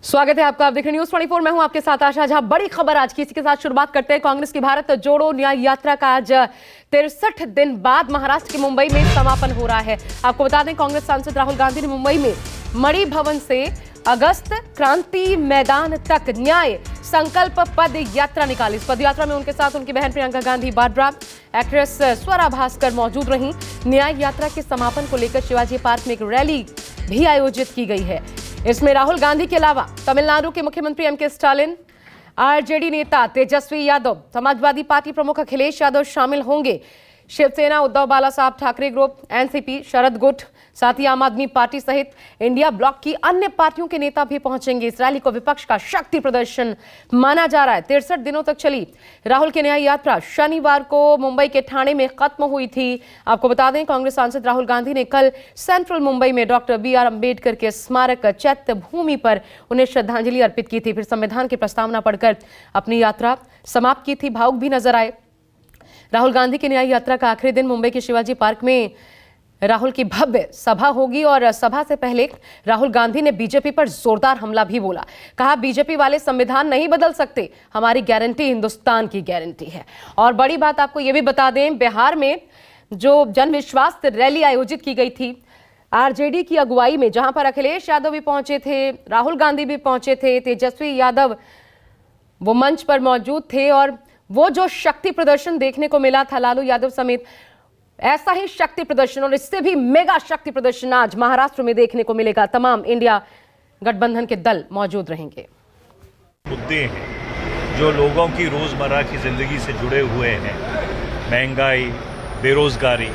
स्वागत है आपका। आप देख रहे न्यूज़ 24। मैं हूं आपके साथ आशा झा। बड़ी खबर आज की, इसी के साथ शुरुआत करते हैं। कांग्रेस की भारत जोड़ो न्याय यात्रा का आज 63 दिन बाद महाराष्ट्र के मुंबई में समापन हो रहा है। आपको बता दें, कांग्रेस सांसद राहुल गांधी ने मुंबई में मणि भवन से अगस्त क्रांति मैदान तक न्याय संकल्प पद यात्रा निकाली। इस पद यात्रा में उनके साथ उनकी बहन प्रियंका गांधी वाड्रा, एक्ट्रेस स्वरा भास्कर मौजूद रहीं। न्याय यात्रा के समापन को लेकर शिवाजी पार्क में एक रैली भी आयोजित की गई है। इसमें राहुल गांधी के अलावा तमिलनाडु के मुख्यमंत्री एमके स्टालिन, आरजेडी नेता तेजस्वी यादव, समाजवादी पार्टी प्रमुख अखिलेश यादव शामिल होंगे। शिवसेना, उद्धव बाला साहब ठाकरे ग्रुप, एनसीपी, शरद गुट, साथ ही आम आदमी पार्टी सहित इंडिया ब्लॉक की अन्य पार्टियों के नेता भी पहुंचेंगे। इस रैली को विपक्ष का शक्ति प्रदर्शन माना जा रहा है। 63 दिनों तक चली राहुल की न्याय यात्रा शनिवार को मुंबई के ठाणे में खत्म हुई थी। आपको बता दें, कांग्रेस सांसद राहुल गांधी ने कल सेंट्रल मुंबई में डॉक्टर BR अम्बेडकर के स्मारक चैत्य भूमि पर उन्हें श्रद्धांजलि अर्पित की थी। फिर संविधान की प्रस्तावना पढ़कर अपनी यात्रा समाप्त की थी। भावुक भी नजर आए। राहुल गांधी की न्याय यात्रा का आखिरी दिन मुंबई के शिवाजी पार्क में राहुल की भव्य सभा होगी और सभा से पहले राहुल गांधी ने बीजेपी पर जोरदार हमला भी बोला। कहा, बीजेपी वाले संविधान नहीं बदल सकते, हमारी गारंटी हिंदुस्तान की गारंटी है। और बड़ी बात आपको यह भी बता दें, बिहार में जो जन विश्वास रैली आयोजित की गई थी आरजेडी की अगुवाई में, जहां पर अखिलेश यादव भी पहुंचे थे, राहुल गांधी भी पहुंचे थे, तेजस्वी यादव वो मंच पर मौजूद थे। और वो जो शक्ति प्रदर्शन देखने को मिला था लालू यादव समेत, ऐसा ही शक्ति प्रदर्शन और इससे भी मेगा शक्ति प्रदर्शन आज महाराष्ट्र में देखने को मिलेगा। तमाम इंडिया गठबंधन के दल मौजूद रहेंगे। मुद्दे हैं जो लोगों की रोजमर्रा की जिंदगी से जुड़े हुए हैं, महंगाई, बेरोजगारी,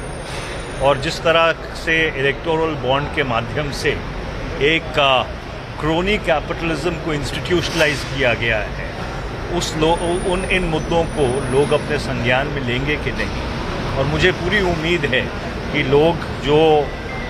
और जिस तरह से इलेक्टोरल बॉन्ड के माध्यम से एक क्रोनी कैपिटलिज्म को इंस्टीट्यूशनलाइज किया गया है, इन मुद्दों को लोग अपने संज्ञान में लेंगे कि नहीं। और मुझे पूरी उम्मीद है कि लोग जो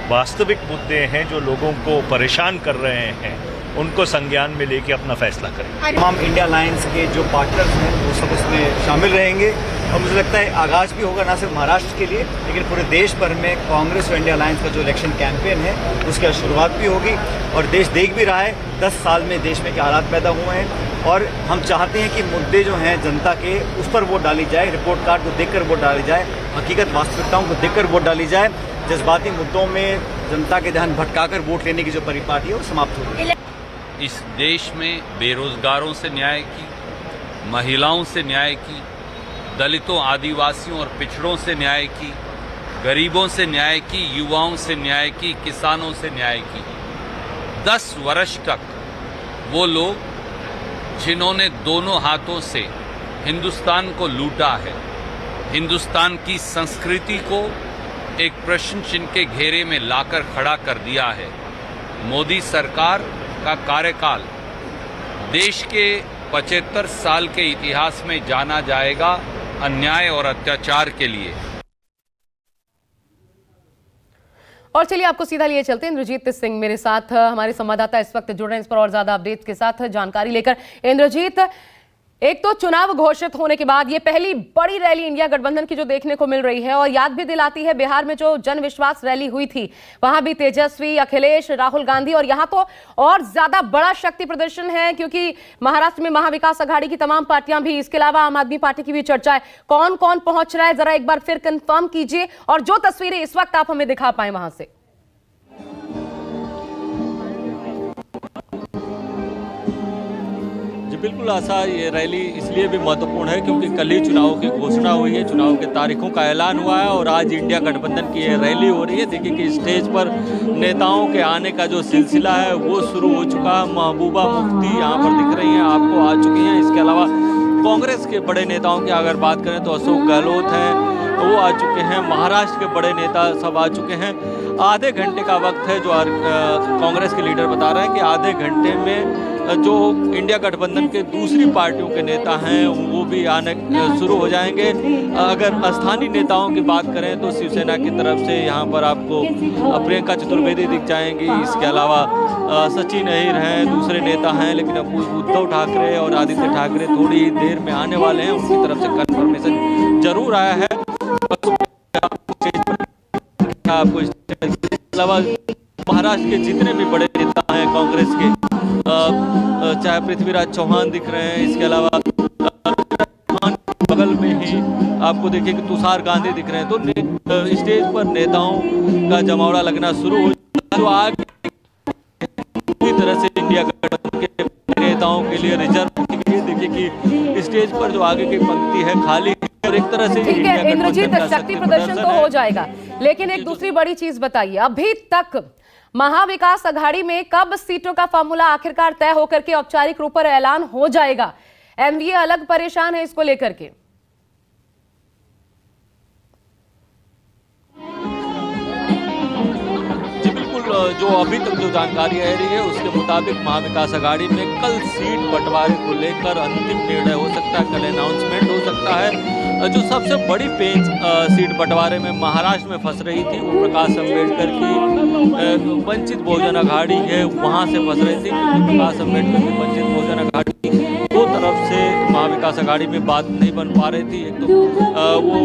वास्तविक मुद्दे हैं, जो लोगों को परेशान कर रहे हैं, उनको संज्ञान में लेके अपना फैसला करेंगे। तमाम इंडिया अलायंस के जो पार्टनर्स हैं वो सब उसमें शामिल रहेंगे और मुझे लगता है आगाज भी होगा ना सिर्फ महाराष्ट्र के लिए, लेकिन पूरे देश भर में कांग्रेस और इंडिया अलायंस का जो इलेक्शन कैंपेन है उसकी शुरुआत भी होगी। और देश देख भी रहा है 10 साल में देश में क्या हालात पैदा हुए हैं, और हम चाहते हैं कि मुद्दे जो हैं जनता के, उस पर वोट डाली जाए, रिपोर्ट कार्ड को देखकर वोट डाली जाए, हकीकत वास्तविकताओं को देखकर वोट डाली जाए। जज्बाती मुद्दों में जनता के ध्यान भटकाकर वोट लेने की जो परिपाटी है वो समाप्त होगी। इस देश में बेरोजगारों से न्याय की, महिलाओं से न्याय की, दलितों, आदिवासियों और पिछड़ों से न्याय की, गरीबों से न्याय की, युवाओं से न्याय की, किसानों से न्याय की। 10 वर्ष तक वो लोग जिन्होंने दोनों हाथों से हिंदुस्तान को लूटा है, हिंदुस्तान की संस्कृति को एक प्रश्न चिन्ह के घेरे में लाकर खड़ा कर दिया है। मोदी सरकार का कार्यकाल देश के 75 साल के इतिहास में जाना जाएगा अन्याय और अत्याचार के लिए। और चलिए आपको सीधा लिए चलते हैं। इंद्रजीत सिंह मेरे साथ, हमारे संवाददाता इस वक्त जुड़ रहे हैं इस पर और ज्यादा अपडेट्स के साथ जानकारी लेकर। इंद्रजीत, एक तो चुनाव घोषित होने के बाद ये पहली बड़ी रैली इंडिया गठबंधन की जो देखने को मिल रही है, और याद भी दिलाती है बिहार में जो जन विश्वास रैली हुई थी, वहां भी तेजस्वी, अखिलेश, राहुल गांधी, और यहां तो और ज्यादा बड़ा शक्ति प्रदर्शन है क्योंकि महाराष्ट्र में महाविकास आघाड़ी की तमाम पार्टियां भी, इसके अलावा आम आदमी पार्टी की भी चर्चा है। कौन कौन पहुंच रहा है, जरा एक बार फिर कंफर्म कीजिए, और जो तस्वीरें इस वक्त आप हमें दिखा पाए वहां से। बिल्कुल आशा, ये रैली इसलिए भी महत्वपूर्ण है क्योंकि कल ही चुनाव की घोषणा हुई है, चुनाव के तारीखों का ऐलान हुआ है और आज इंडिया गठबंधन की ये रैली हो रही है। देखिए कि स्टेज पर नेताओं के आने का जो सिलसिला है वो शुरू हो चुका है। महबूबा मुफ्ती यहाँ पर दिख रही हैं, आपको आ चुकी हैं। इसके अलावा कांग्रेस के बड़े नेताओं की अगर बात करें तो अशोक गहलोत हैं, वो आ चुके हैं। महाराष्ट्र के बड़े नेता सब आ चुके हैं। आधे घंटे का वक्त है, जो कांग्रेस के लीडर बता रहे हैं कि आधे घंटे में जो इंडिया गठबंधन के दूसरी पार्टियों के नेता हैं वो भी आने शुरू हो जाएंगे। अगर स्थानीय नेताओं की बात करें तो शिवसेना की तरफ से यहाँ पर आपको प्रियंका चतुर्वेदी दिख जाएंगी। इसके अलावा सचिन अहिर हैं, दूसरे नेता हैं, लेकिन अब उद्धव ठाकरे और आदित्य ठाकरे थोड़ी देर में आने वाले हैं। उनकी तरफ से कंफर्मेशन जरूर आया है। आपको इसके अलावा महाराष्ट्र के जितने भी बड़े नेता हैं कांग्रेस के, चाहे पृथ्वीराज चौहान दिख रहे हैं, इसके अलावा बगल में ही आपको देखिए कि तुषार गांधी दिख रहे हैं। तो स्टेज पर नेताओं का जमावड़ा लगना शुरू हो जाता है। तो आगे पूरी तरह से इंडिया गठबंधन के नेताओं के लिए रिजर्व की गई। देखिए कि स्टेज पर जो आगे की पंक्ति है खाली है और एक तरह से ठीक है इंद्रजीत, शक्ति प्रदर्शन तो हो जाएगा, लेकिन एक दूसरी बड़ी चीज बताइए, अभी तक महाविकास अघाड़ी में कब सीटों का फॉर्मूला आखिरकार तय होकर के औपचारिक रूप पर ऐलान हो जाएगा? एनडीए अलग परेशान है इसको लेकर के। जी बिल्कुल, जो अभी तक जो जानकारी आ रही है उसके मुताबिक महाविकास अघाड़ी में कल सीट बंटवारे को लेकर अंतिम निर्णय हो सकता है, कल अनाउंसमेंट हो सकता है। जो सबसे बड़ी पेंच सीट बंटवारे में महाराष्ट्र में फंस रही थी वो प्रकाश अम्बेडकर की वंचित बहुजन अघाड़ी है, वहां से फंस रही थी क्योंकि प्रकाश अम्बेडकर की वंचित बहुजन अघाड़ी दो तरफ से महाविकास अघाड़ी में बात नहीं बन पा रही थी। एक तो वो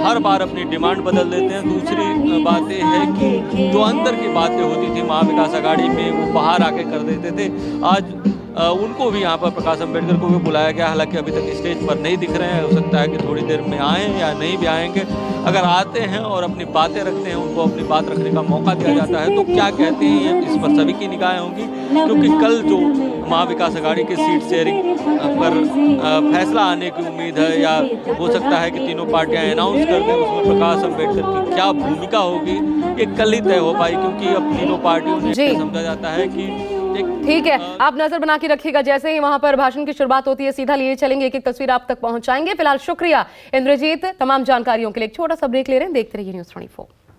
हर बार अपनी डिमांड बदल देते हैं, दूसरी बात यह है कि जो अंदर की बातें होती थी महाविकास अघाड़ी में वो बाहर आके कर देते थे। आज उनको भी यहाँ पर प्रकाश अम्बेडकर को भी बुलाया गया, हालांकि अभी तक स्टेज पर नहीं दिख रहे हैं, हो सकता है कि थोड़ी देर में आएँ या नहीं भी आएंगे। अगर आते हैं और अपनी बातें रखते हैं, उनको अपनी बात रखने का मौका दिया जाता है तो क्या कहते हैं इस पर सभी की निगाहें होंगी, क्योंकि कल जो महाविकास अघाड़ी के सीट शेयरिंग पर फैसला आने की उम्मीद है या हो सकता है कि तीनों पार्टियां अनाउंस कर दें, उसमें प्रकाश अम्बेडकर की क्या भूमिका होगी ये कल ही तय हो पाई, क्योंकि अब तीनों पार्टियों ने समझा जाता है कि ठीक है, आप नजर बना के रखिएगा, जैसे ही वहां पर भाषण की शुरुआत होती है सीधा लिए चलेंगे, एक एक तस्वीर आप तक पहुंचाएंगे। फिलहाल शुक्रिया इंद्रजीत, तमाम जानकारियों के लिए एक छोटा सा ब्रेक ले रहे हैं, देखते रहिए न्यूज़ 24।